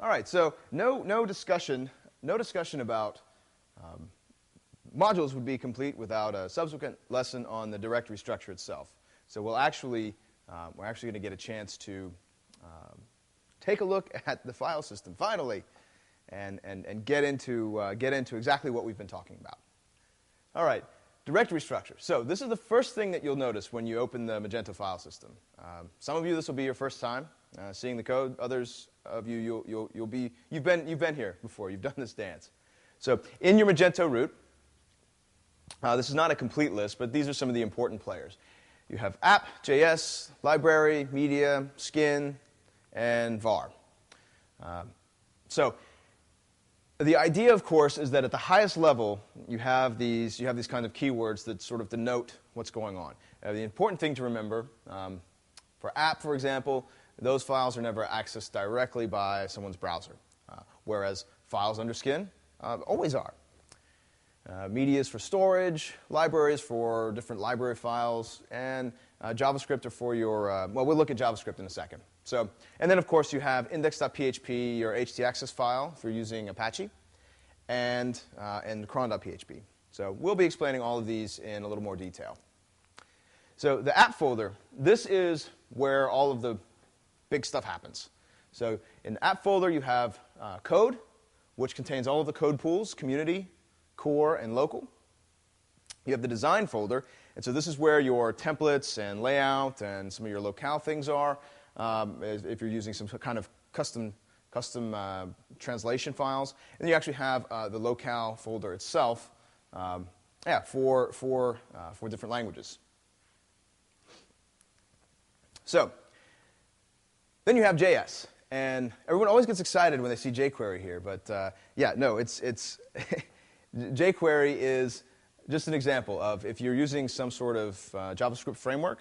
All right, so no discussion about modules would be complete without a subsequent lesson on the directory structure itself. So we're actually going to get a chance to take a look at the file system finally, and get into exactly what we've been talking about. All right, directory structure. So this is the first thing that you'll notice when you open the Magento file system. Some of you, this will be your first time seeing the code. Others of you, you've been here before. You've done this dance. So in your Magento root, this is not a complete list, but these are some of the important players. You have app, JS, library, media, skin, and var. So the idea, of course, is that at the highest level, you have these kind of keywords that sort of denote what's going on. The important thing to remember, for app, for example, those files are never accessed directly by someone's browser, whereas files under skin always are. Media is for storage, libraries for different library files, and JavaScript are for your, well, we'll look at JavaScript in a second. So, and then, of course, you have index.php, your htaccess file if you're using Apache, and cron.php. So we'll be explaining all of these in a little more detail. So the app folder, this is where all of the big stuff happens. So in the app folder, you have code, which contains all of the code pools, community, core, and local. You have the design folder, and so this is where your templates and layout and some of your locale things are. If you're using some kind of custom translation files, and you actually have the locale folder itself, for different languages. So then you have JS, and everyone always gets excited when they see jQuery here, but yeah, no, it's jQuery is just an example of if you're using some sort of JavaScript framework,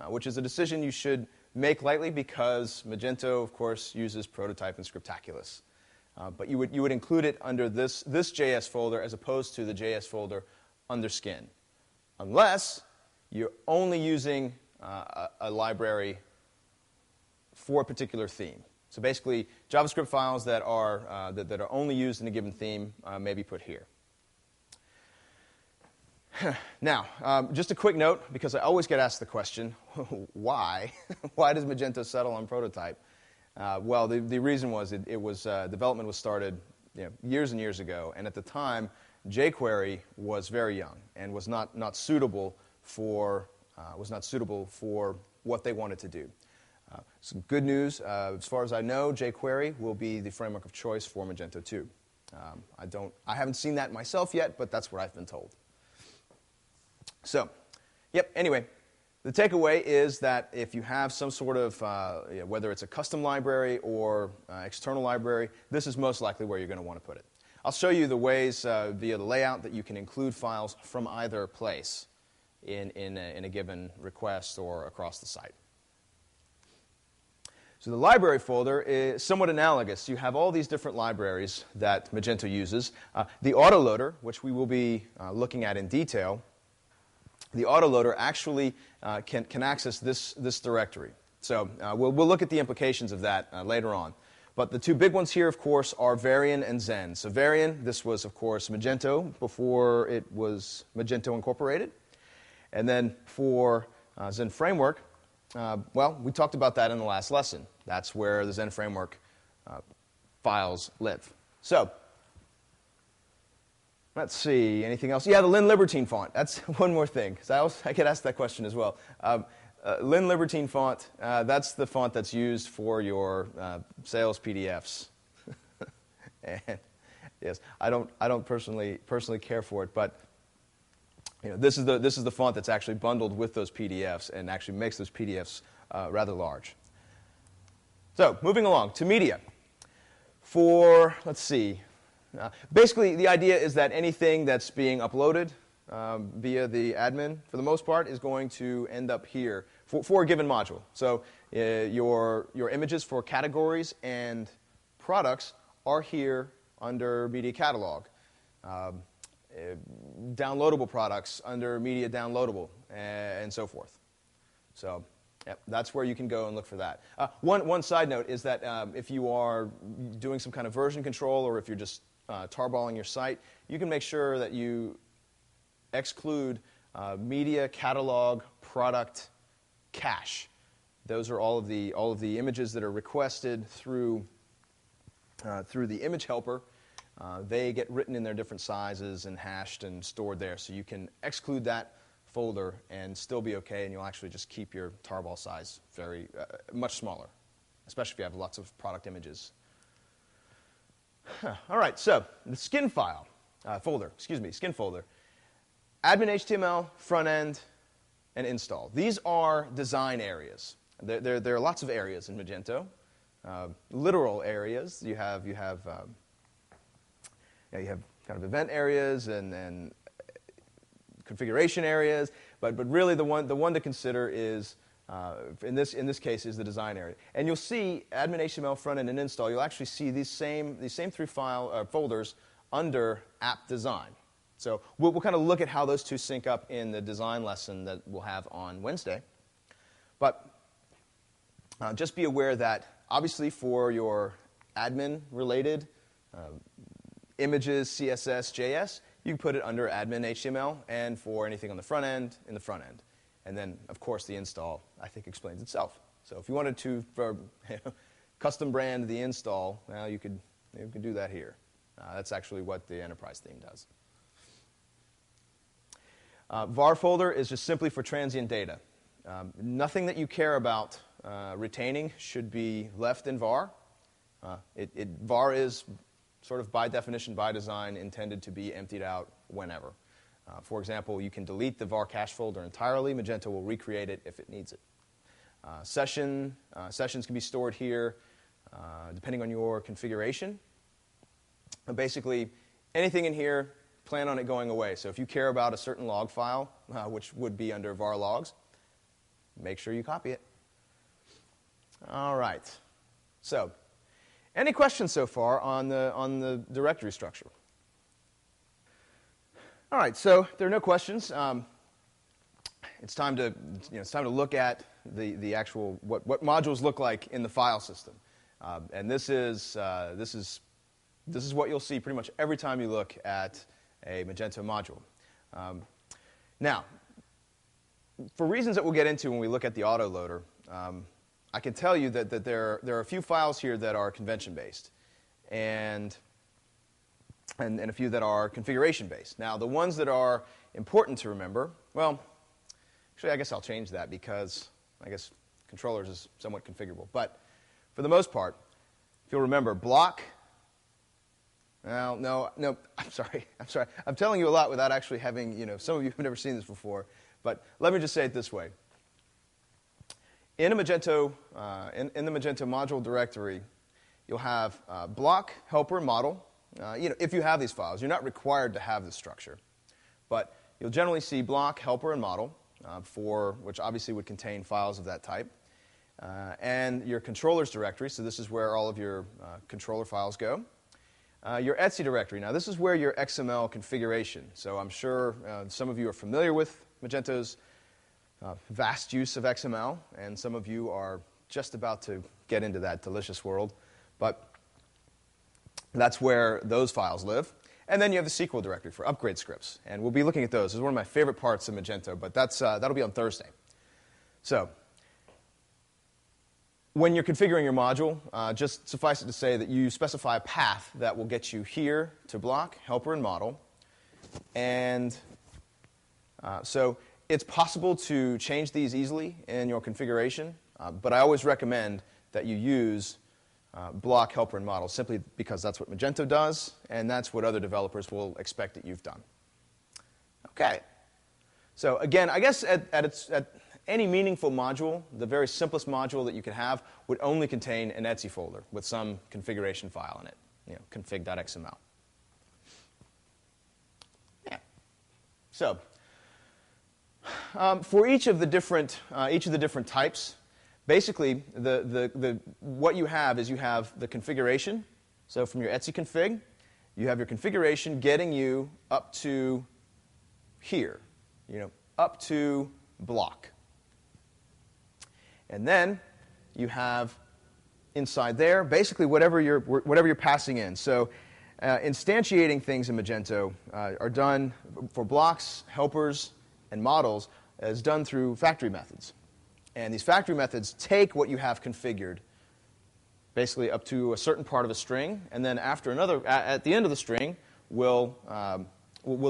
which is a decision you should make lightly because Magento, of course, uses Prototype and Scriptaculous. But you would include it under this JS folder as opposed to the JS folder under skin, unless you're only using a library for a particular theme. So basically, JavaScript files that are only used in a given theme may be put here. Now, just a quick note, because I always get asked the question, why? Why does Magento settle on Prototype? Well, the reason was development was started years and years ago, and at the time, jQuery was very young and was not suitable for what they wanted to do. Some good news, as far as I know, jQuery will be the framework of choice for Magento 2. I haven't seen that myself yet, but that's what I've been told. So, anyway, the takeaway is that if you have some sort of, whether it's a custom library or external library, this is most likely where you're going to want to put it. I'll show you the ways via the layout that you can include files from either place in a given request or across the site. So the library folder is somewhat analogous. You have all these different libraries that Magento uses. The autoloader, which we will be looking at in detail, the autoloader actually can access this directory. So we'll look at the implications of that later on. But the two big ones here, of course, are Varian and Zen. So Varian, this was, of course, Magento before it was Magento Incorporated. And then for Zen Framework, well, we talked about that in the last lesson. That's where the Zen Framework files live. So let's see, anything else? Yeah, the Lynn Libertine font. That's one more thing, because I get asked that question as well. Lynn Libertine font, that's the font that's used for your sales PDFs. And yes, I don't personally care for it, but this is the font that's actually bundled with those PDFs and actually makes those PDFs rather large. So moving along to media. Let's see. Basically, the idea is that anything that's being uploaded via the admin, for the most part, is going to end up here for a given module. So your images for categories and products are here under Media Catalog. Downloadable products under Media Downloadable, and so forth. So Yep, that's where you can go and look for that. One side note is that if you are doing some kind of version control or if you're just tarballing your site, you can make sure that you exclude media, catalog, product, cache. Those are all of the images that are requested through the image helper. They get written in their different sizes and hashed and stored there, so you can exclude that folder and still be okay, and you'll actually just keep your tarball size very much smaller, especially if you have lots of product images. All right, so the skin file skin folder, admin HTML, front end, and install. These are design areas. There are lots of areas in Magento, literal areas. You have kind of event areas and configuration areas, but really the one to consider is in this case is the design area. And you'll see admin HTML, front end, and install. You'll actually see these same three folders under app design. So we'll kind of look at how those two sync up in the design lesson that we'll have on Wednesday. But just be aware that obviously for your admin related images, CSS, JS, you can put it under admin HTML, and for anything on the front end, in the front end. And then, of course, the install, I think, explains itself. So if you wanted to custom brand the install, well, you could do that here. That's actually what the enterprise theme does. var folder is just simply for transient data. Nothing that you care about retaining should be left in var. var is sort of by definition, by design, intended to be emptied out whenever. For example, you can delete the var cache folder entirely. Magento will recreate it if it needs it. Sessions can be stored here depending on your configuration. Basically, anything in here, plan on it going away. So if you care about a certain log file, which would be under var logs, make sure you copy it. All right. So, any questions so far on the directory structure? All right, so there are no questions. It's time to look at the actual what modules look like in the file system, and this is what you'll see pretty much every time you look at a Magento module. Now, for reasons that we'll get into when we look at the autoloader, I can tell you that there are a few files here that are convention-based, and a few that are configuration-based. Now, the ones that are important to remember, well, actually, I guess I'll change that because I guess controllers is somewhat configurable. But for the most part, if you'll remember, block. Well, no, I'm sorry. I'm telling you a lot without actually having, some of you have never seen this before. But let me just say it this way. In a Magento, in the Magento module directory, you'll have block, helper, model. If you have these files, you're not required to have this structure. But you'll generally see block, helper, and model, which obviously would contain files of that type. And your controllers directory, so this is where all of your controller files go. Your Etsy directory. Now, this is where your XML configuration. So I'm sure some of you are familiar with Magento's vast use of XML, and some of you are just about to get into that delicious world. But that's where those files live. And then you have the SQL directory for upgrade scripts. And we'll be looking at those. This is one of my favorite parts of Magento, but that'll be on Thursday. So when you're configuring your module, just suffice it to say that you specify a path that will get you here to block, helper, and model. And so it's possible to change these easily in your configuration, but I always recommend that you use block, helper, and model simply because that's what Magento does, and that's what other developers will expect that you've done. Okay. So again, I guess at any meaningful module, the very simplest module that you could have would only contain an Etsy folder with some configuration file in it, config.xml. Yeah. So for each of the different types, basically what you have is you have the configuration. So from your Etsy config, you have your configuration getting you up to here, up to block. And then you have inside there basically whatever you're passing in. So instantiating things in Magento are done for blocks, helpers, and models is done through factory methods. And these factory methods take what you have configured basically up to a certain part of a string, and then after at the end of the string, we'll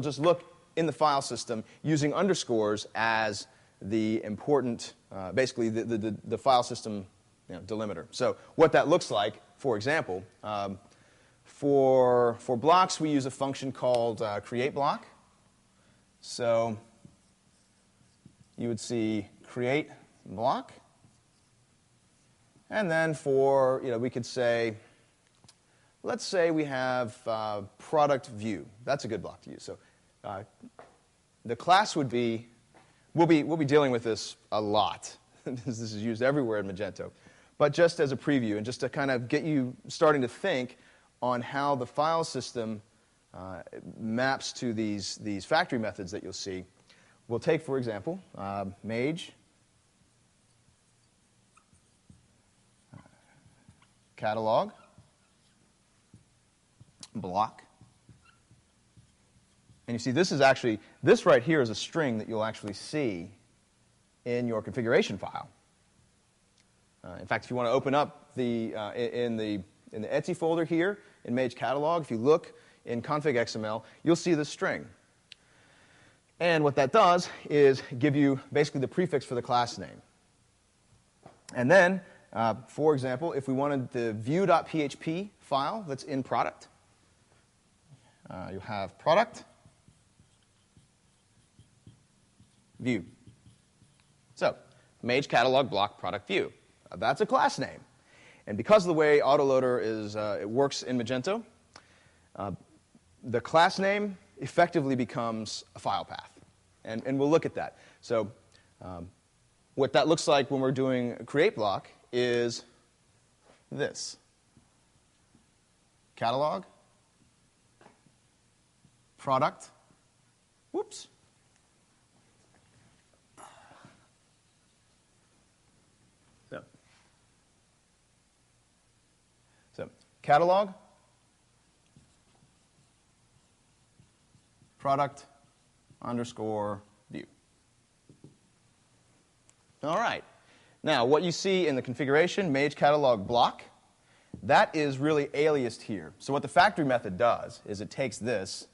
just look in the file system using underscores as the important, basically the file system delimiter. So what that looks like, for example, for blocks, we use a function called createBlock. So you would see create block. And then for, we could say, let's say we have product view. That's a good block to use. So the class would be, we'll be dealing with this a lot. This is used everywhere in Magento. But just as a preview, and just to kind of get you starting to think on how the file system maps to these factory methods that you'll see, we'll take, for example, Mage, catalog, block. And you see this right here is a string that you'll actually see in your configuration file. In fact, if you want to open up in the Etsy folder here in Mage catalog, if you look in config.xml, you'll see this string. And what that does is give you basically the prefix for the class name. And then, for example, if we wanted the view.php file that's in product, you have product view. So, Mage catalog block product view. That's a class name. And because of the way autoloader it works in Magento, the class name effectively becomes a file path. And we'll look at that. So what that looks like when we're doing a create block is this. Catalog, product, whoops. So catalog, product, underscore view. All right. Now, what you see in the configuration, Mage catalog block, that is really aliased here. So what the factory method does is it takes this,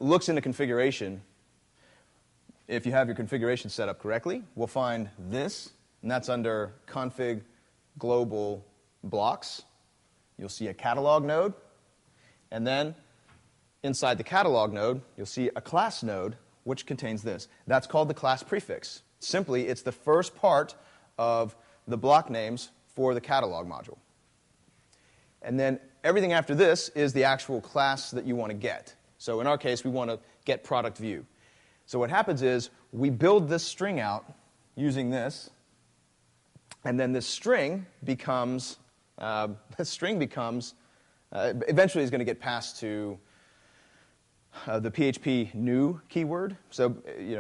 looks into configuration. If you have your configuration set up correctly, we'll find this, and that's under config global blocks. You'll see a catalog node, and then inside the catalog node, you'll see a class node, which contains this. That's called the class prefix. Simply, it's the first part of the block names for the catalog module. And then everything after this is the actual class that you want to get. So in our case, we want to get product view. So what happens is we build this string out using this, and then this string becomes, eventually is going to get passed to the PHP new keyword. So,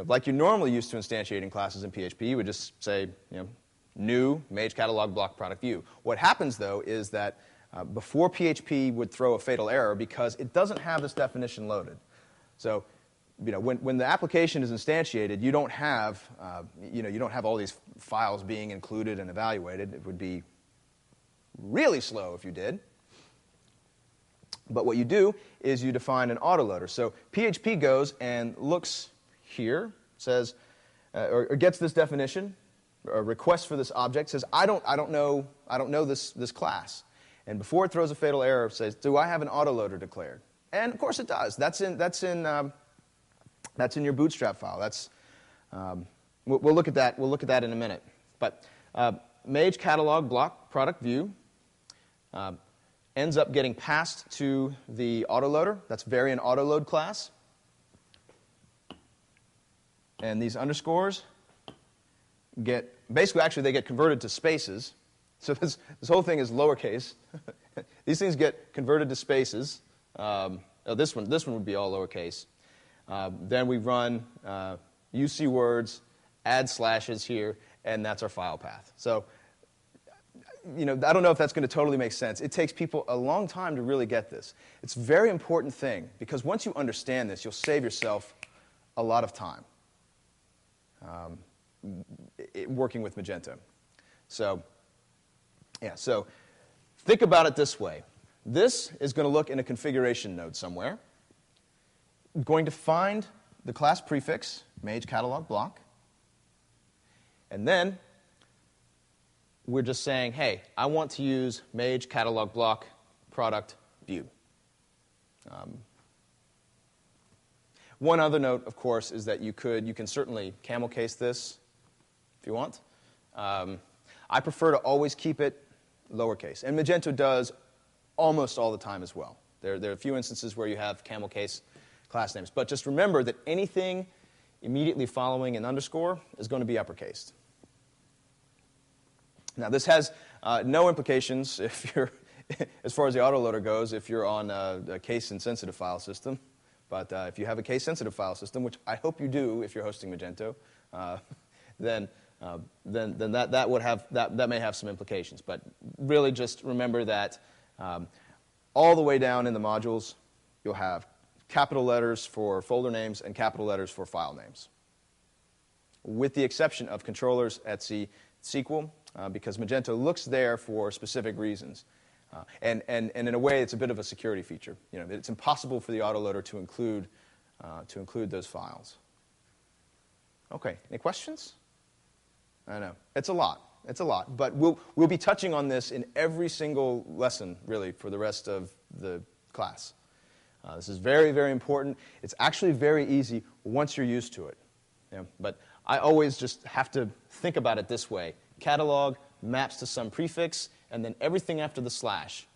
like you're normally used to instantiating classes in PHP, you would just say, new Mage catalog block product view. What happens, though, is that before PHP would throw a fatal error because it doesn't have this definition loaded. So, when the application is instantiated, you don't have, you don't have all these files being included and evaluated. It would be really slow if you did. But what you do is you define an autoloader. So PHP goes and looks here, says, or gets this definition, a request for this object, says, I don't know this class. And before it throws a fatal error, it says, do I have an autoloader declared? And of course it does. That's in your Bootstrap file. That's we'll look at that. We'll look at that in a minute. But Mage catalog block product view ends up getting passed to the autoloader. That's variant autoload class. And these underscores get, basically, they get converted to spaces. So this whole thing is lowercase. These things get converted to spaces. This one would be all lowercase. Then we run UC words, add slashes here, and that's our file path. So, I don't know if that's going to totally make sense. It takes people a long time to really get this. It's a very important thing, because once you understand this, you'll save yourself a lot of time working with Magento. So, so think about it this way. This is going to look in a configuration node somewhere. I'm going to find the class prefix, Mage catalog block, and then we're just saying, hey, I want to use Mage catalog block product view. One other note, of course, is that you can certainly camel case this if you want. I prefer to always keep it lowercase, and Magento does almost all the time as well. There are a few instances where you have camel case class names, but just remember that anything immediately following an underscore is going to be uppercased. Now, this has no implications if you're, as far as the autoloader goes, if you're on a case-insensitive file system. But if you have a case-sensitive file system, which I hope you do if you're hosting Magento, then that may have some implications. But really, just remember that all the way down in the modules, you'll have capital letters for folder names and capital letters for file names, with the exception of controllers, etc. SQL, because Magento looks there for specific reasons. And in a way, it's a bit of a security feature. It's impossible for the autoloader to include those files. Okay, any questions? I know. It's a lot. It's a lot. But we'll be touching on this in every single lesson, really, for the rest of the class. This is very, very important. It's actually very easy once you're used to it. But I always just have to think about it this way. Catalog maps to some prefix, and then everything after the slash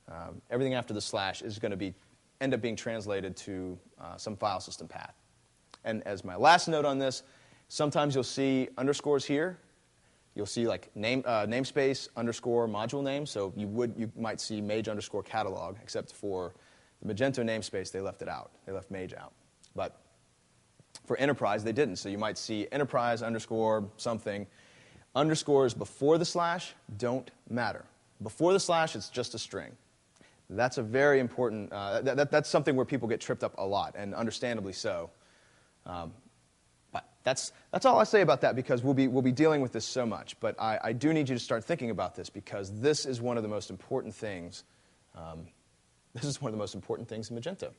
is going to end up being translated to some file system path. And as my last note on this, sometimes you'll see underscores here. You'll see like namespace underscore module name. So you might see Mage underscore catalog, except for the Magento namespace, they left it out. They left Mage out. But for enterprise, they didn't. So you might see enterprise underscore something. Underscores before the slash don't matter. Before the slash, it's just a string. That's a very important, that's something where people get tripped up a lot, and understandably so. But that's all I say about that, because we'll be dealing with this so much. But I do need you to start thinking about this, because this is one of the most important things. This is one of the most important things in Magento,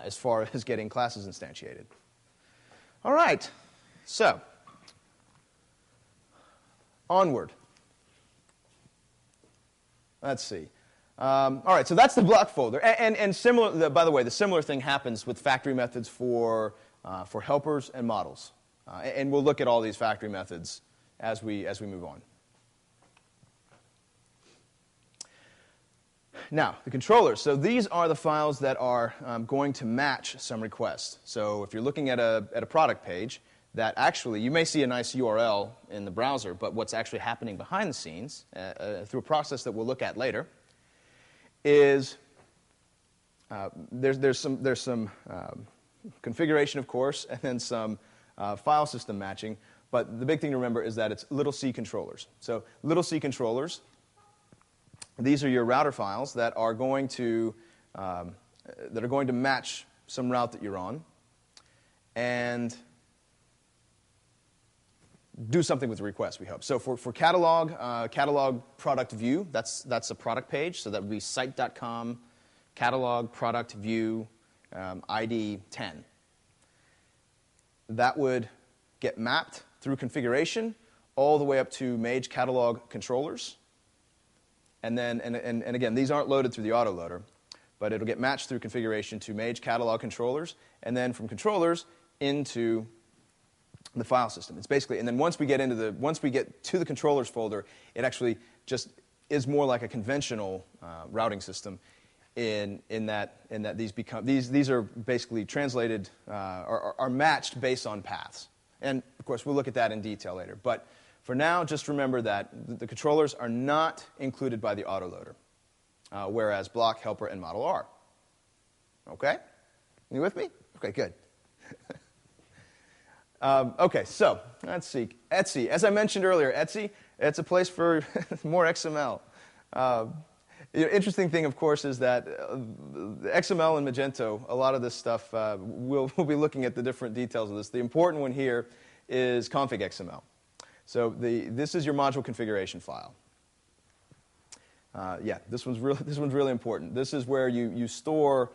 as far as getting classes instantiated. All right, so onward. Let's see. All right, so that's the block folder. And similar, by the way, the similar thing happens with factory methods for helpers and models. And we'll look at all these factory methods as we move on. Now, the controllers. So these are the files that are going to match some requests. So if you're looking at a product page, that actually, you may see a nice URL in the browser, but what's actually happening behind the scenes, through a process that we'll look at later, is there's some configuration, of course, and then some file system matching. But the big thing to remember is that it's little c controllers. So little c controllers, these are your router files that are going to match some route that you're on, and do something with the request, we hope. So for catalog product view, that's a product page. So that would be site.com catalog product view ID 10. That would get mapped through configuration all the way up to Mage catalog controllers. And then, and again, these aren't loaded through the autoloader, but it'll get matched through configuration to Mage catalog controllers, and then from controllers into the file system. It's basically, and then once we get to the controllers folder, it actually just is more like a conventional routing system in that these are basically translated are matched based on paths. And of course, we'll look at that in detail later. But for now, just remember that the controllers are not included by the autoloader, whereas block, helper, and model are. Okay? You with me? Okay, good. Okay, so let's see. Etsy. As I mentioned earlier, Etsy, it's a place for more XML. Interesting thing, of course, is that XML and Magento, a lot of this stuff, we'll be looking at the different details of this. The important one here is config XML. So this is your module configuration file. Yeah, this one's really important. This is where you store.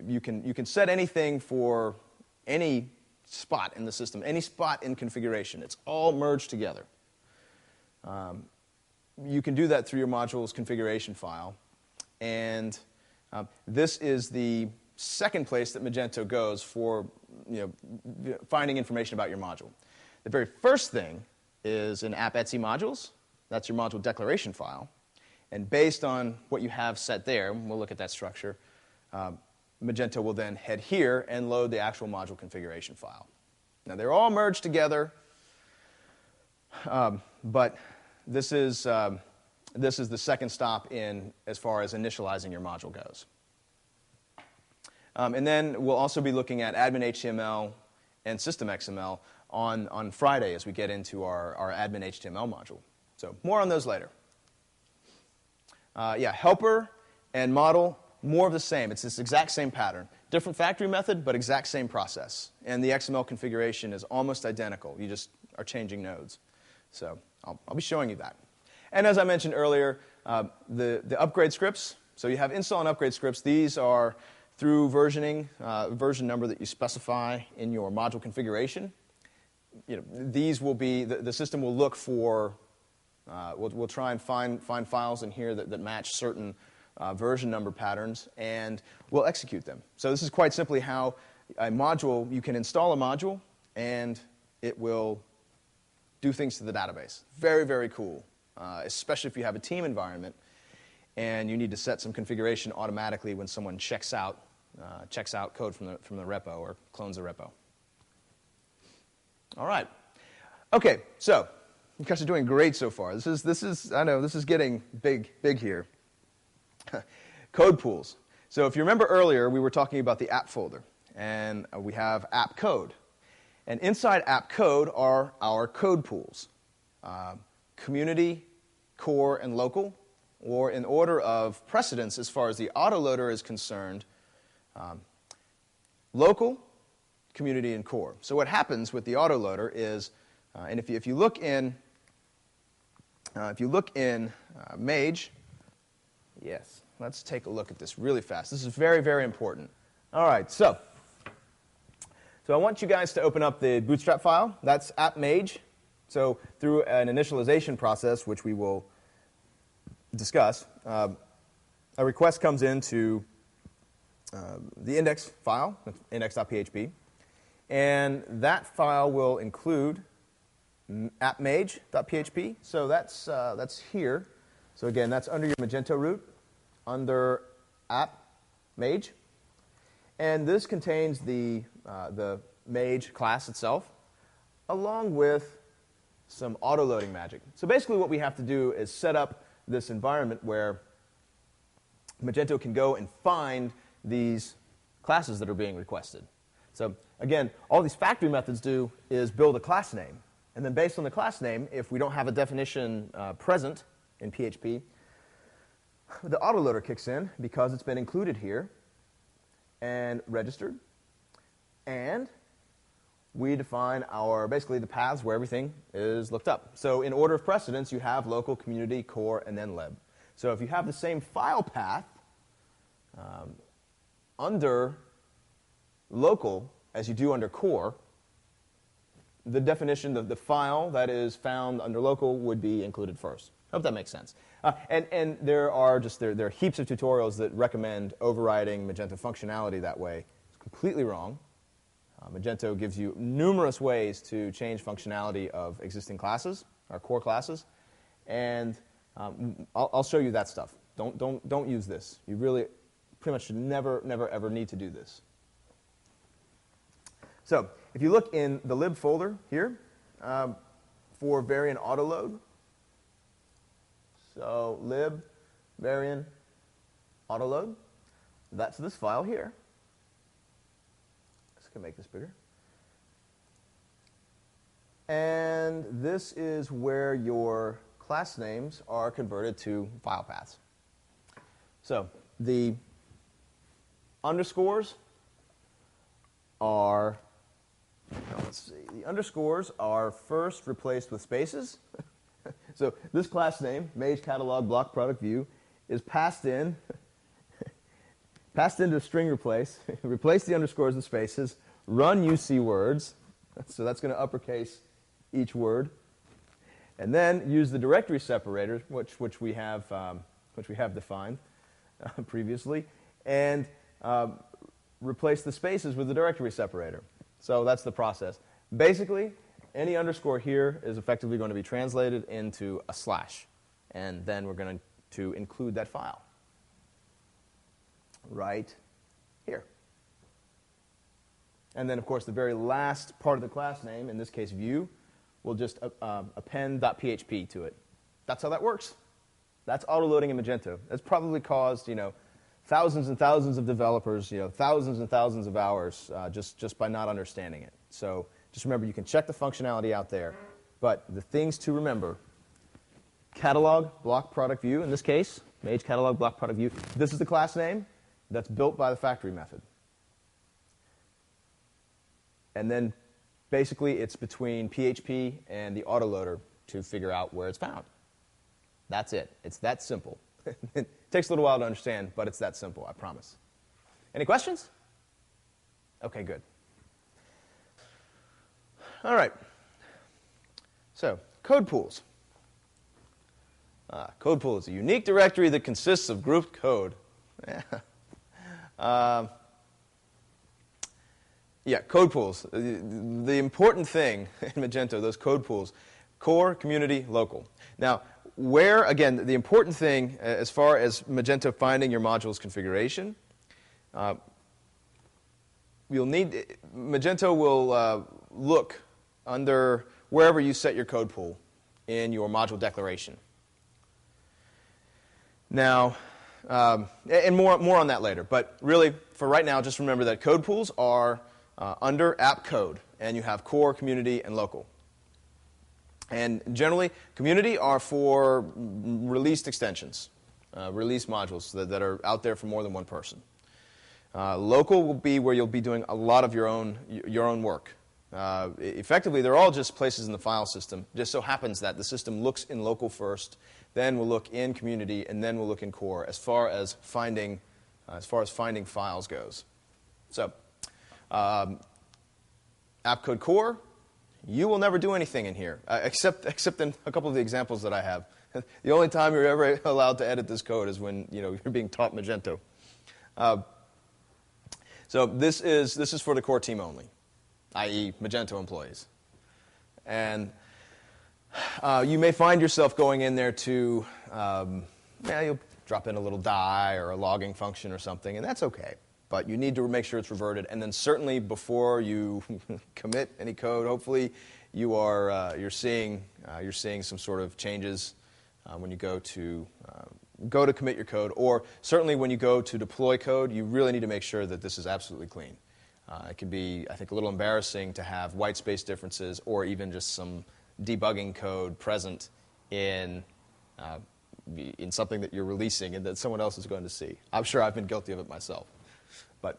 You can set anything for any spot in the system, any spot in configuration. It's all merged together. You can do that through your module's configuration file. And this is the second place that Magento goes for finding information about your module. The very first thing is in app Etsy modules. That's your module declaration file. And based on what you have set there, we'll look at that structure, Magento will then head here and load the actual module configuration file. Now, they're all merged together, but this is the second stop in as far as initializing your module goes. And then we'll also be looking at admin HTML and system XML on Friday as we get into our admin HTML module. So more on those later. Yeah, helper and model, more of the same. It's this exact same pattern. Different factory method, but exact same process. And the XML configuration is almost identical. You just are changing nodes. So I'll be showing you that. And as I mentioned earlier, the upgrade scripts. So you have install and upgrade scripts. These are through versioning, version number that you specify in your module configuration. These will be, the system will look for, we'll try and find files in here that match certain version number patterns, and we'll execute them. So this is quite simply how a module, you can install a module, and it will do things to the database. Very, very cool, especially if you have a team environment, and you need to set some configuration automatically when someone checks out code from the repo or clones the repo. All right. Okay, so you guys are doing great so far. This is I know this is getting big here. Code pools. So if you remember earlier, we were talking about the app folder, and we have app code. And inside app code are our code pools, community, core, and local, or in order of precedence as far as the autoloader is concerned, local, community, and core. So what happens with the autoloader is, and if you look in Mage. Yes, let's take a look at this really fast. This is very, very important. All right, so I want you guys to open up the Bootstrap file. That's app Mage. So through an initialization process, which we will discuss, a request comes into the index file, index.php, and that file will include appmage.php. So that's here. So again, that's under your Magento root, under app Mage. And this contains the Mage class itself, along with some auto-loading magic. So basically what we have to do is set up this environment where Magento can go and find these classes that are being requested. So again, all these factory methods do is build a class name. And then based on the class name, if we don't have a definition present in PHP, the autoloader kicks in because it's been included here and registered. And we define basically the paths where everything is looked up. So in order of precedence, you have local, community, core, and then lib. So if you have the same file path under local as you do under core, the definition of the file that is found under local would be included first. I hope that makes sense. And there are heaps of tutorials that recommend overriding Magento functionality that way. It's completely wrong. Magento gives you numerous ways to change functionality of existing classes, our core classes, and I'll show you that stuff. Don't use this. You really pretty much should never, ever need to do this. So if you look in the lib folder here for variant autoload, so lib variant autoload, that's this file here. Let's make this bigger. And this is where your class names are converted to file paths. So the underscores are, let's see, the underscores are first replaced with spaces. So this class name, Mage Catalog Block Product View, is passed into string replace. Replace the underscores with spaces. Run UC words. So that's going to uppercase each word. And then use the directory separator, which we have defined previously, and replace the spaces with the directory separator. So that's the process. Basically, any underscore here is effectively going to be translated into a slash, and then we're going to include that file right here. And then, of course, the very last part of the class name, in this case view, will just append .php to it. That's how that works. That's autoloading in Magento. That's probably caused, thousands and thousands of developers, thousands and thousands of hours just by not understanding it. So just remember, you can check the functionality out there. But the things to remember, catalog block product view, in this case, Mage catalog block product view. This is the class name that's built by the factory method. And then basically it's between PHP and the autoloader to figure out where it's found. That's it. It's that simple. It takes a little while to understand, but it's that simple, I promise. Any questions? Okay, good. All right. So, code pools. Code pool is a unique directory that consists of grouped code. Yeah, code pools. The important thing in Magento, those code pools, core, community, local. Now, where, again, the important thing as far as Magento finding your module's configuration, Magento will look under wherever you set your code pool in your module declaration. Now, and more on that later, but really, for right now, just remember that code pools are under app code, and you have core, community, and local. And generally, community are for released extensions, release modules that are out there for more than one person. Local will be where you'll be doing a lot of your own work. Effectively, they're all just places in the file system. Just so happens that the system looks in local first, then we'll look in community, and then we'll look in core as far as finding files goes. So, app code core, you will never do anything in here, except in a couple of the examples that I have. The only time you're ever allowed to edit this code is when you're being taught Magento. So this is for the core team only, i.e. Magento employees. And you may find yourself going in there to, you'll drop in a little die or a logging function or something, and that's okay. But you need to make sure it's reverted, and then certainly before you commit any code, hopefully you're seeing some sort of changes when you go to commit your code, or certainly when you go to deploy code, you really need to make sure that this is absolutely clean. It can be, I think, a little embarrassing to have white space differences or even just some debugging code present in something that you're releasing and that someone else is going to see. I'm sure I've been guilty of it myself. But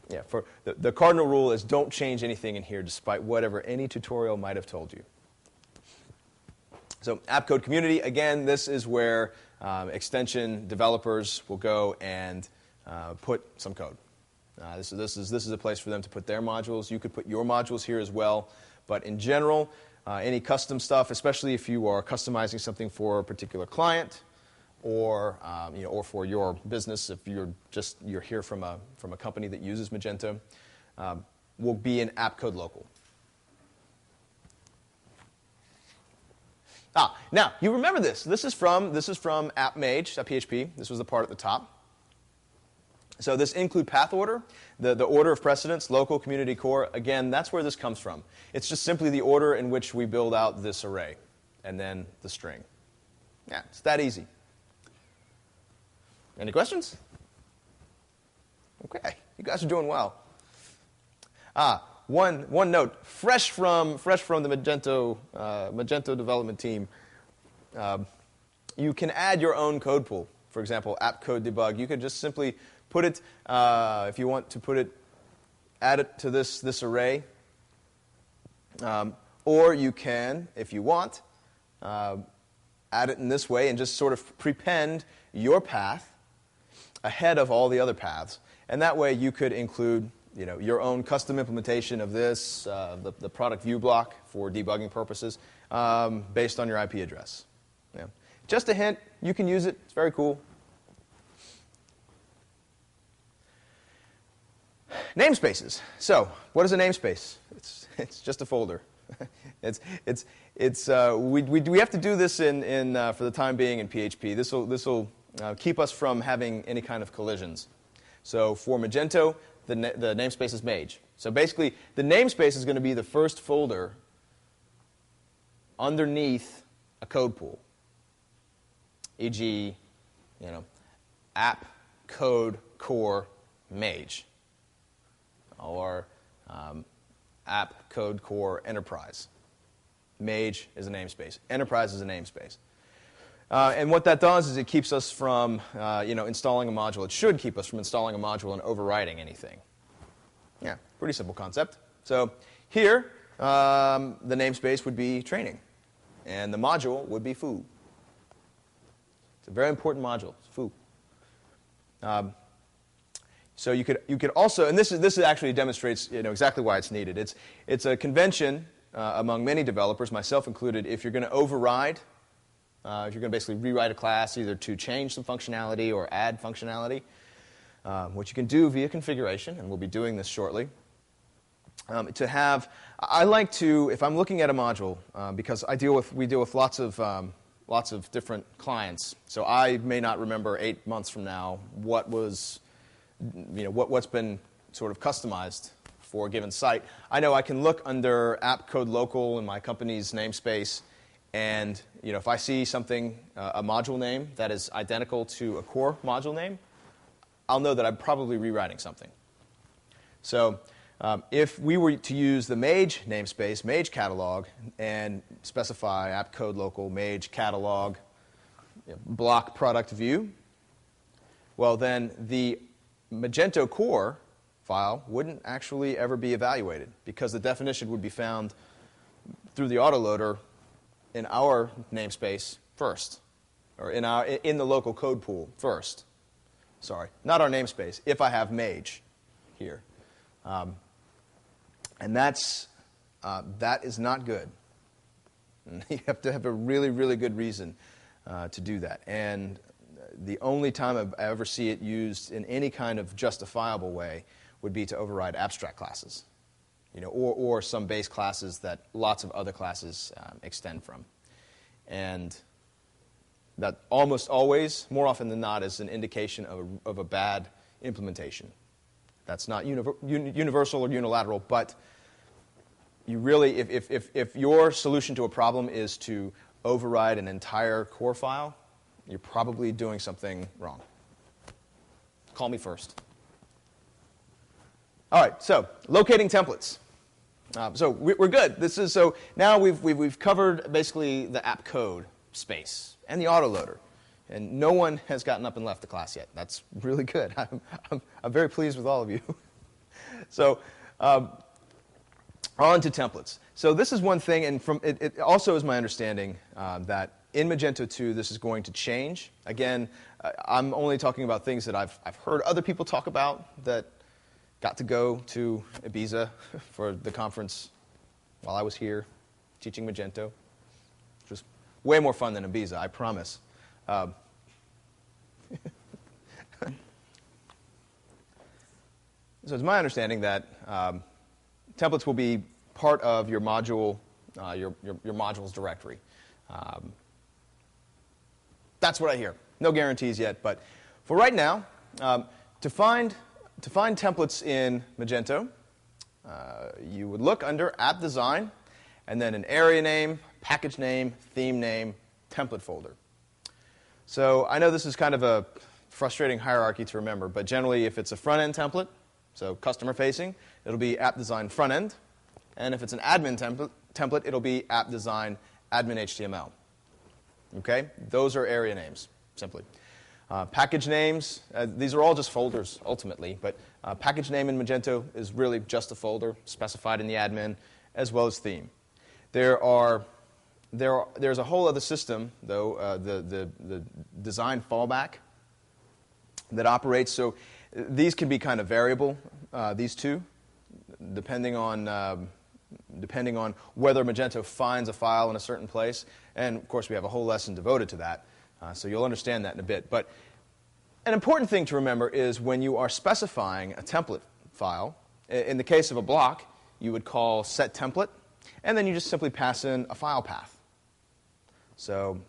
yeah, for the cardinal rule is don't change anything in here despite whatever any tutorial might have told you. So app code community, again, this is where extension developers will go and put some code. This is a place for them to put their modules. You could put your modules here as well. But in general, any custom stuff, especially if you are customizing something for a particular client, or for your business, if you're here from a company that uses Magento, will be in app code local. Now you remember this. This is from appmage.php. This was the part at the top. So this include path order, the order of precedence, local, community, core. Again, that's where this comes from. It's just simply the order in which we build out this array, and then the string. Yeah, it's that easy. Any questions? Okay, you guys are doing well. one note, fresh from the Magento development team, you can add your own code pool. For example, app code debug. You could just simply put it, if you want to put it, add it to this array. Or you can, if you want, add it in this way and just sort of prepend your path ahead of all the other paths. And that way you could include your own custom implementation of this, the product view block for debugging purposes, based on your IP address. Yeah. Just a hint, you can use it. It's very cool. Namespaces. So, what is a namespace? It's just a folder. We have to do this for the time being in PHP. This will keep us from having any kind of collisions. So for Magento, the namespace is Mage. So basically, the namespace is going to be the first folder underneath a code pool. E.g., app code core Mage, or app code core enterprise. Mage is a namespace. Enterprise is a namespace. And what that does is it keeps us from installing a module. It should keep us from installing a module and overwriting anything. Yeah, pretty simple concept. So here, the namespace would be training, and the module would be foo. It's a very important module. It's foo. So you could also, and this actually demonstrates exactly why it's needed. It's a convention among many developers, myself included. If you're going to override, if you're going to basically rewrite a class either to change some functionality or add functionality, which you can do via configuration, and we'll be doing this shortly. I like to, if I'm looking at a module, because we deal with lots of different clients, so I may not remember 8 months from now what's been sort of customized for a given site. I know I can look under app code local in my company's namespace, and if I see something, a module name that is identical to a core module name, I'll know that I'm probably rewriting something. So if we were to use the Mage namespace, Mage catalog, and specify app code local, Mage catalog, block product view, well then the Magento core file wouldn't actually ever be evaluated, because the definition would be found through the autoloader in our namespace first, or in the local code pool first. Sorry, not our namespace, if I have Mage here. And that is not good. You have to have a really, really good reason to do that. And the only time I ever see it used in any kind of justifiable way would be to override abstract classes, or some base classes that lots of other classes extend from. And that almost always, more often than not, is an indication of a bad implementation. That's not universal or unilateral, but you really, if your solution to a problem is to override an entire core file, you're probably doing something wrong. Call me first. All right, so locating templates. So we're good. So now we've covered basically the app code space and the autoloader, and no one has gotten up and left the class yet. That's really good. I'm very pleased with all of you. So on to templates. So this is one thing, and it also is my understanding that in Magento 2 this is going to change. Again, I'm only talking about things that I've heard other people talk about that got to go to Ibiza for the conference while I was here teaching Magento, which was way more fun than Ibiza, I promise. So it's my understanding that templates will be part of your module, your modules directory. That's what I hear. No guarantees yet, but for right now, to find templates in Magento, you would look under App Design, and then an area name, package name, theme name, template folder. So I know this is kind of a frustrating hierarchy to remember, but generally if it's a front-end template, So customer facing, it'll be app design front end. And if it's an admin template, it'll be app design admin HTML. Okay? Those are area names, simply. Package names, these are all just folders, ultimately. But package name in Magento is really just a folder specified in the admin, as well as theme. There's a whole other system, though, the design fallback that operates. So these can be kind of variable, these two, depending on whether Magento finds a file in a certain place. And, of course, we have a whole lesson devoted to that. So you'll understand that in a bit. But an important thing to remember is when you are specifying a template file, in the case of a block, you would call set template, and then you just simply pass in a file path. So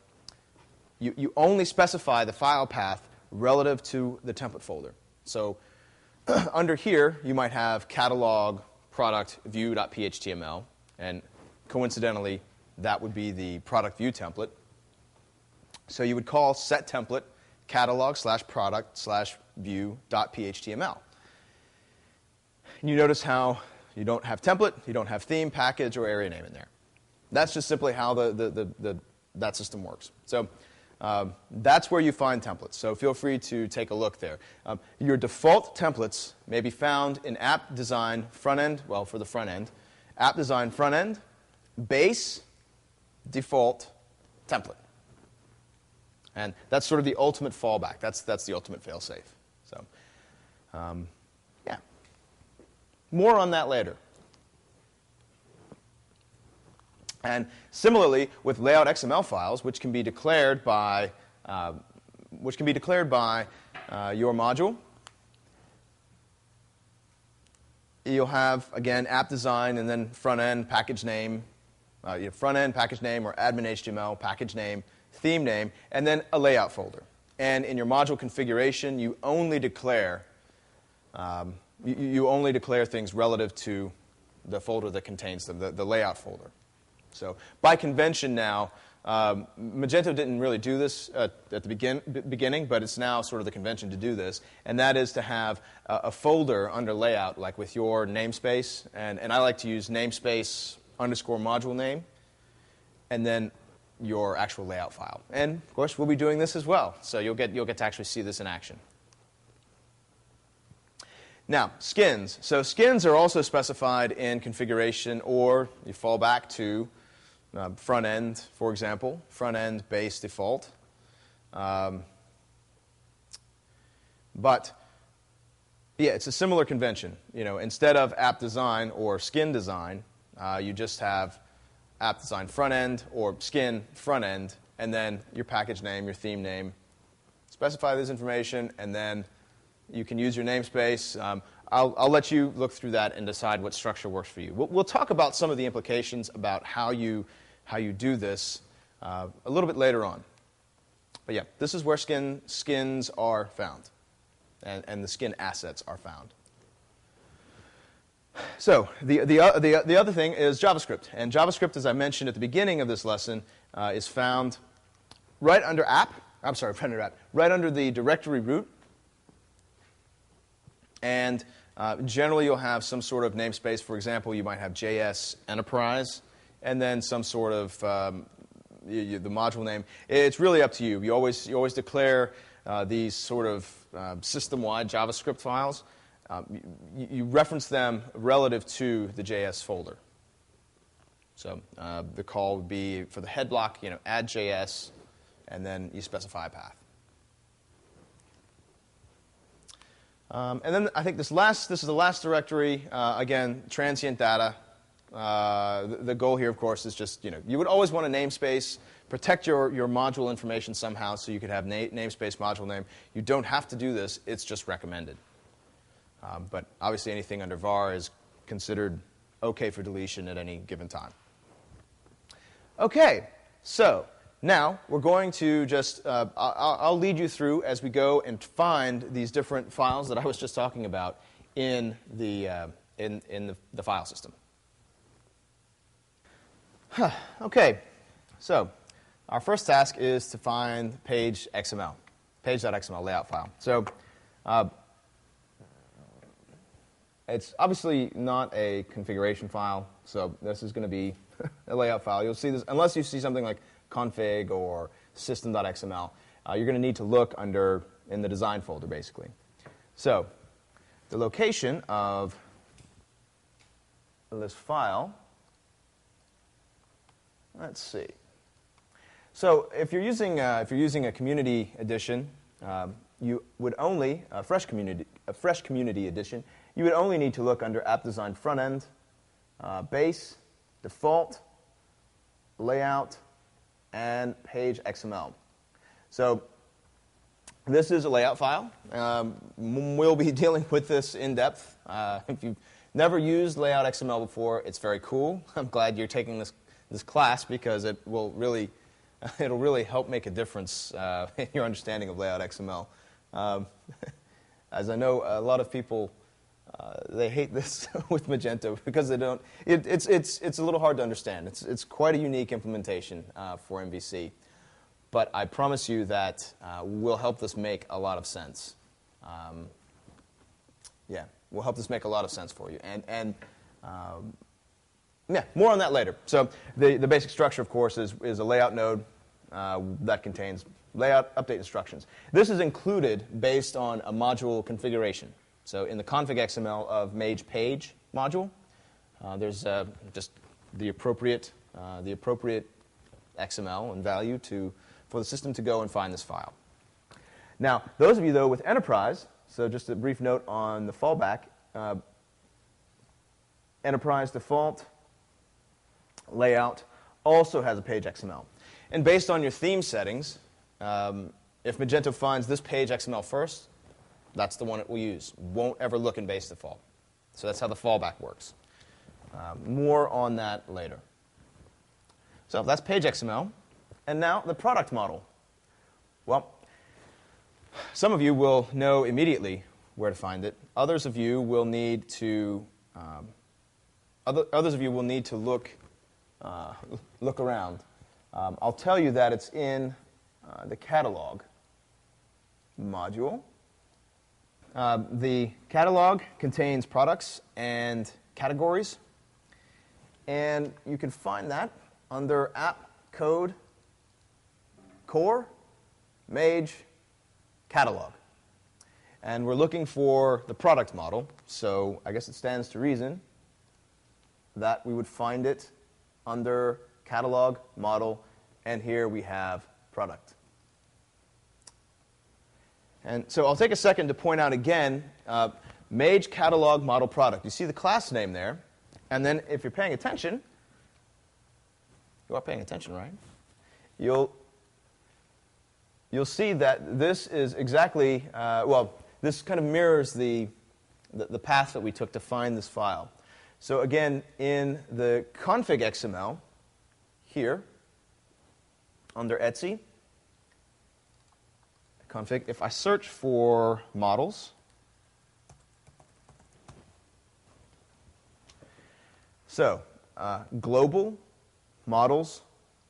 you only specify the file path relative to the template folder. So under here, you might have catalog product view.phtml, and coincidentally, that would be the product view template. So you would call set template catalog/product/view.phtml. And you notice how you don't have template, you don't have theme, package, or area name in there. That's just simply how that system works. So that's where you find templates. So feel free to take a look there. Your default templates may be found in app design front end, well, for the front end, app design front end, base, default, template. And that's sort of the ultimate fallback. That's the ultimate fail-safe. So, yeah. More on that later. And similarly, with layout XML files, which can be declared by your module, you'll have, again, app design and then front end package name, front end package name or admin HTML package name, theme name, and then a layout folder. And in your module configuration, you only declare things relative to the folder that contains them, the layout folder. So by convention now, Magento didn't really do this at the beginning, but it's now sort of the convention to do this, and that is to have a folder under layout, like with your namespace, and I like to use namespace _ module name, and then your actual layout file. And of course, we'll be doing this as well, so you'll get to actually see this in action. Now, skins. So skins are also specified in configuration, or you fall back to front end, for example, front end base default. But yeah, it's a similar convention. Instead of app design or skin design, you just have app design front end or skin front end, and then your package name, your theme name. Specify this information, and then you can use your namespace. I'll let you look through that and decide what structure works for you. We'll talk about some of the implications about how you do this a little bit later on. But yeah, this is where skins are found, and the skin assets are found. So the other thing is JavaScript. And JavaScript, as I mentioned at the beginning of this lesson, is found right under right under the directory root. And generally, you'll have some sort of namespace. For example, you might have JS Enterprise, and then some sort of the module name. It's really up to you. You always declare these sort of system-wide JavaScript files. You reference them relative to the JS folder. So the call would be for the head block, add JS, and then you specify a path. And then I think this is the last directory. Again, transient data. The goal here, of course, is just, you would always want a namespace, protect your module information somehow so you could have namespace module name. You don't have to do this. It's just recommended. But obviously anything under var is considered OK for deletion at any given time. OK, so now we're going to just, I'll lead you through as we go and find these different files that I was just talking about in the file system. OK, so our first task is to find page.xml layout file. So It's obviously not a configuration file, so this is going to be a layout file. You'll see this, unless you see something like config or system.xml, you're going to need to look in the design folder, basically. So the location of this file, let's see. So if you're using a community edition, you would only a fresh community edition. You would only need to look under App Design Front End, Base, Default, Layout, and Page XML. So this is a layout file. We'll be dealing with this in depth. If you've never used Layout XML before, it's very cool. I'm glad you're taking this class because it'll really help make a difference in your understanding of Layout XML. As I know, a lot of people they hate this with Magento because they don't. It's a little hard to understand. It's quite a unique implementation for MVC, but I promise you that we'll help this make a lot of sense. Yeah, we'll help this make a lot of sense for you, and yeah, more on that later. So the basic structure, of course, is a layout node that contains layout update instructions. This is included based on a module configuration. So in the config XML of Mage Page module, there's just the appropriate XML and value for the system to go and find this file. Now, those of you, though, with Enterprise, so just a brief note on the fallback, Enterprise default layout also has a page XML. And based on your theme settings, if Magento finds this page XML first, that's the one it will use. Won't ever look in base default. So that's how the fallback works. More on that later. So that's page XML. And now the product model. Well, some of you will know immediately where to find it. Others of you will need to look around. I'll tell you that it's in the catalog module. The catalog contains products and categories, and you can find that under App Code Core Mage Catalog. And we're looking for the product model, so I guess it stands to reason that we would find it under Catalog Model, and here we have Product. And so I'll take a second to point out again, Mage Catalog Model Product. You see the class name there, and then if you're paying attention, you are paying attention, right? You'll see that this is exactly, this kind of mirrors the path that we took to find this file. So again, in the config XML here, under Etsy, config, if I search for models, so global models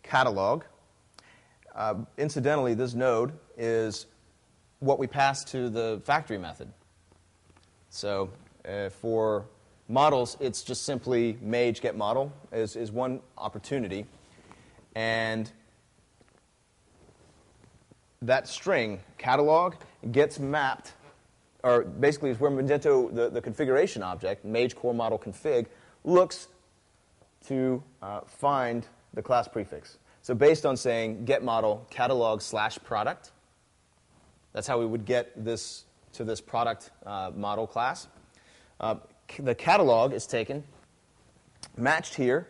catalog. Incidentally, this node is what we pass to the factory method. So for models, it's just simply Mage get model is one opportunity, and that string catalog gets mapped, or basically is where Magento, the configuration object, Mage core model config, looks to find the class prefix. So based on saying get model catalog / product, that's how we would get this to this product model class. The catalog is taken, matched here,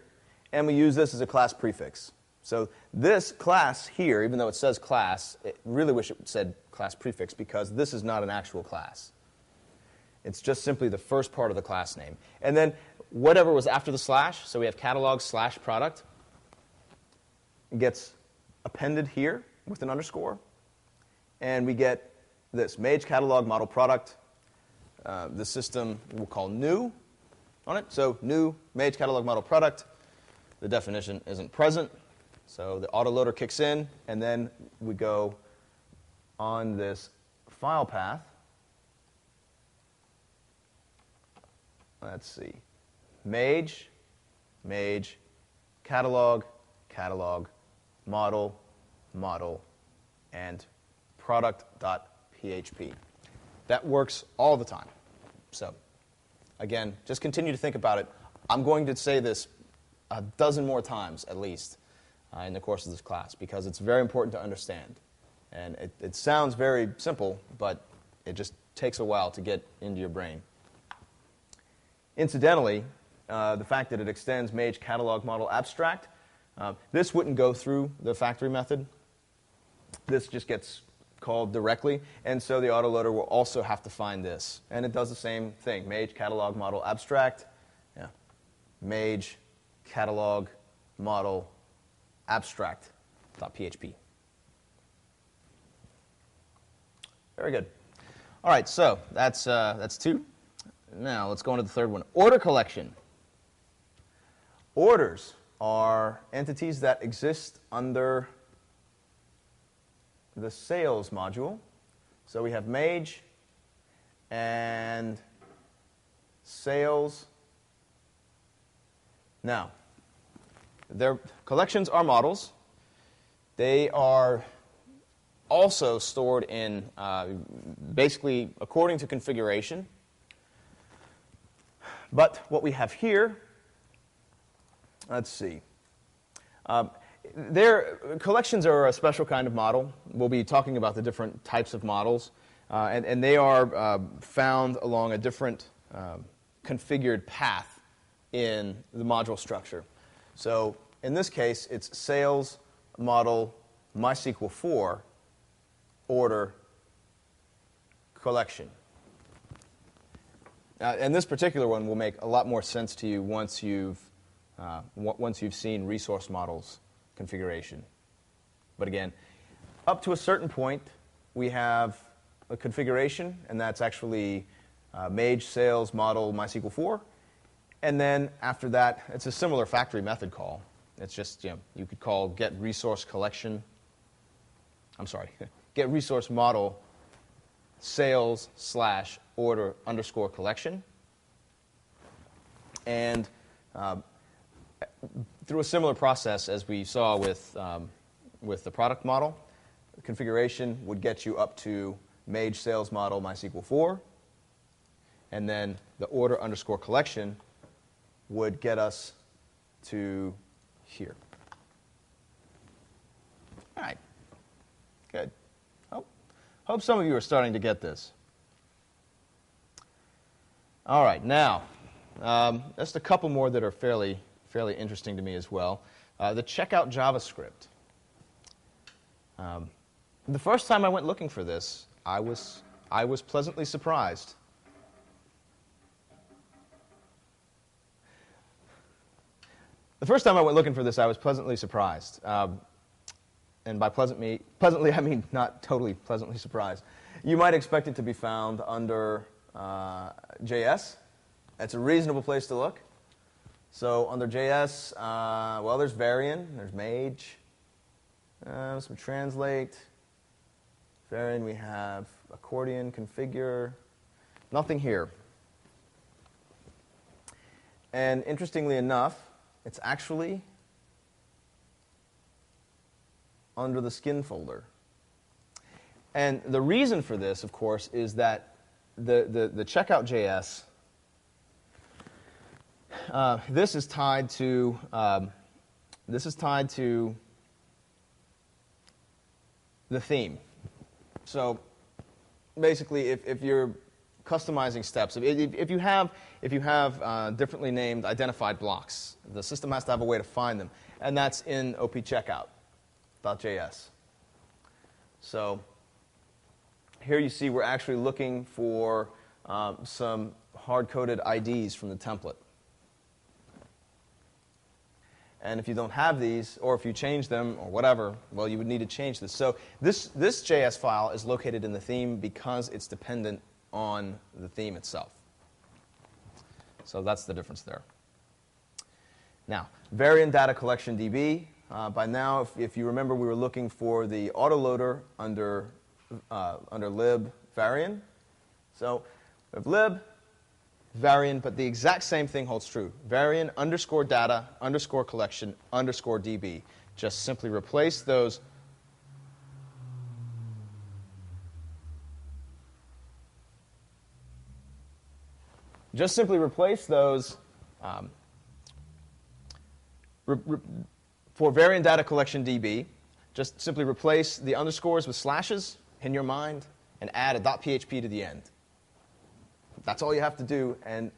and we use this as a class prefix. So this class here, even though it says class, I really wish it said class prefix because this is not an actual class. It's just simply the first part of the class name. And then whatever was after the slash, so we have catalog / product, gets appended here with an underscore. And we get this, Mage catalog model product. The system we'll call new on it. So new Mage catalog model product. The definition isn't present. So the autoloader kicks in, and then we go on this file path let's see, Mage, Mage, catalog, catalog, model, model, and product.php. That works all the time. So again, just continue to think about it. I'm going to say this a dozen more times at least in the course of this class because it's very important to understand. And it sounds very simple, but it just takes a while to get into your brain. Incidentally, the fact that it extends Mage catalog model abstract, this wouldn't go through the factory method. This just gets called directly, and so the autoloader will also have to find this. And it does the same thing, Mage catalog model abstract, yeah. Mage catalog model abstract.php. Very good. All right, so that's 2. Now let's go into the third one. Order collection. Orders are entities that exist under the sales module. So we have Mage and sales. Now, their collections are models. They are also stored in basically according to configuration. But what we have here, let's see. Their collections are a special kind of model. We'll be talking about the different types of models. And they are found along a different configured path in the module structure. So in this case, it's sales model MySQL4 order collection. And this particular one will make a lot more sense to you once you've seen resource models configuration. But again, up to a certain point, we have a configuration, and that's actually Mage sales model MySQL4. And then after that, it's a similar factory method call. It's just, you could call get resource collection. I'm sorry, get resource model sales / order _ collection. And through a similar process as we saw with the product model, the configuration would get you up to Mage sales model MySQL4. And then the order _ collection would get us to here. All right. Good. Hope some of you are starting to get this. All right. Now, just a couple more that are fairly interesting to me as well. The checkout JavaScript. The first time I went looking for this, I was pleasantly surprised. The first time I went looking for this, I was pleasantly surprised. And by pleasantly, I mean not totally pleasantly surprised. You might expect it to be found under JS. That's a reasonable place to look. So under JS, well, there's Varian, there's Mage, some translate. Varian, we have accordion, configure. Nothing here. And interestingly enough, it's actually under the skin folder. And the reason for this, of course, is that the checkout.js, this is tied to the theme. So basically, if you're customizing steps, if you have differently named identified blocks, the system has to have a way to find them, and that's in opcheckout.js. So here you see we're actually looking for some hard-coded IDs from the template. And if you don't have these, or if you change them, or whatever, well, you would need to change this. So this JS file is located in the theme because it's dependent on the theme itself. So that's the difference there. Now, Varian data collection DB. By now, if you remember, we were looking for the autoloader under lib Varian. So we have lib, variant, but the exact same thing holds true. Variant underscore data underscore collection underscore DB. Just simply replace those. Just simply replace those for variant data collection DB. Just simply replace the underscores with slashes in your mind and add a .php to the end. That's all you have to do. And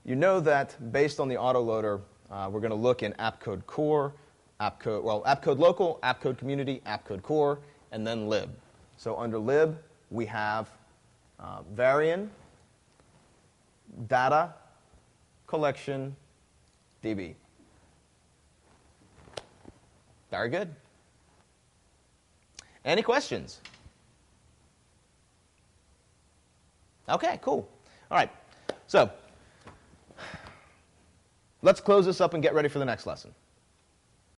you know that based on the autoloader, we're going to look in AppCode core, AppCode local, AppCode community, AppCode core, and then lib. So under lib, we have variant data collection DB. Very good. Any questions? Okay, cool. All right. So let's close this up and get ready for the next lesson.